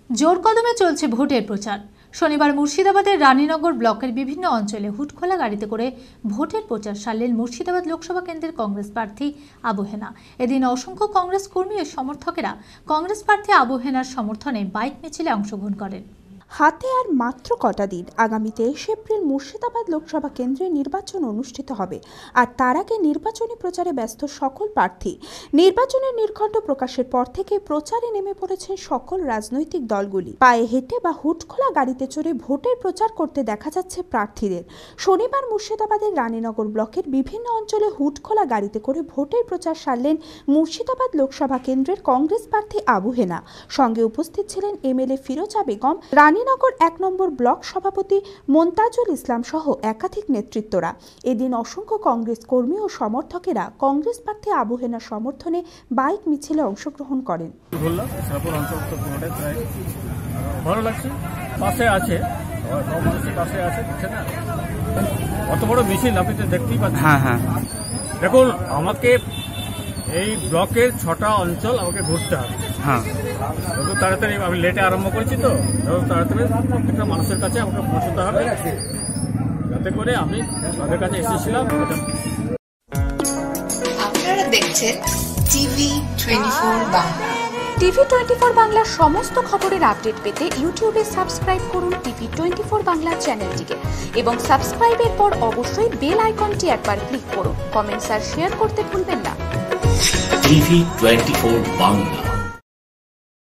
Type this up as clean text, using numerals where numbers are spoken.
জোর কদমে চলছে ভোটের প্রচার। শনিবার মুর্শিদাবাদের রানীনগর ব্লকের বিভিন্ন অঞ্চলে হুটখোলা গাড়িতে করে ভোটের প্রচার সারলেন মুর্শিদাবাদ লোকসভা কেন্দ্রের কংগ্রেস প্রার্থী আবু হেনা। এদিন অসংখ্য কংগ্রেস কর্মী ও সমর্থকেরা কংগ্রেস প্রার্থী আবু হেনার সমর্থনে বাইক মিছিলে অংশগ্রহণ করেন। হাতে আর মাত্র কটা দিন, আগামী 23 এপ্রিল মুর্শিদাবাদ লোকসভা কেন্দ্রে নির্বাচন অনুষ্ঠিত হবে। আর তার আগে নির্বাচনী প্রচারে ব্যস্ত সকল প্রার্থী। নির্বাচনের নির্ঘণ্ট প্রকাশের পর থেকে প্রচারে নেমে পড়েছেন সকল রাজনৈতিক দলগুলি। পায়ে হেঁটে বা হুটখোলা গাড়িতে চড়ে ভোটের প্রচার করতে দেখা যাচ্ছে প্রার্থীদের। শনিবার মুর্শিদাবাদের রানীনগর ব্লকের বিভিন্ন অঞ্চলে হুটখোলা গাড়িতে করে ভোটের প্রচার সারলেন মুর্শিদাবাদ লোকসভা কেন্দ্রের কংগ্রেস প্রার্থী আবু হেনা। সঙ্গে উপস্থিত ছিলেন এমএলএ ফিরোজা বেগম, রানীনগর 1 নম্বর ব্লক সভাপতি মোন্তাজুল ইসলাম সহ একাধিক নেতৃত্বরা। এদিন অসংখ্য কংগ্রেস কর্মী ও সমর্থকেরা কংগ্রেস প্রার্থী আবু হেনার সমর্থনে বাইক মিছিলে অংশগ্রহণ করেন। ভালো লাগছে, পাশে আছে, পাশে আছে, অত বড় মিছিল আপনি তো দেখতেই পাচ্ছেন। হ্যাঁ, দেখুন, আমাকে এই ব্লকের 6টা অঞ্চল আমাকে ঘুরতে হবে। হ্যাঁ, যত তাড়াতাড়ি আমি লেটে আরম্ভ করেছি, তো যত তাড়াতাড়ি প্রত্যেকটা মানুষের কাছে আমাকে পৌঁছতে হবে, যাতে করে আমি তাদের কাছে এসেছিলাম। আপনারা দেখছেন টিভি 24 বাংলা। টিভি 24 বাংলার সমস্ত খবরের আপডেট পেতে ইউটিউবে সাবস্ক্রাইব করুন টিভি 24 বাংলা চ্যানেলটিকে এবং সাবস্ক্রাইবের পর অবশ্যই বেল আইকনটি একবার ক্লিক করুন। কমেন্টস আর শেয়ার করতে ভুলবেন না। টিভি 24 বাংলা।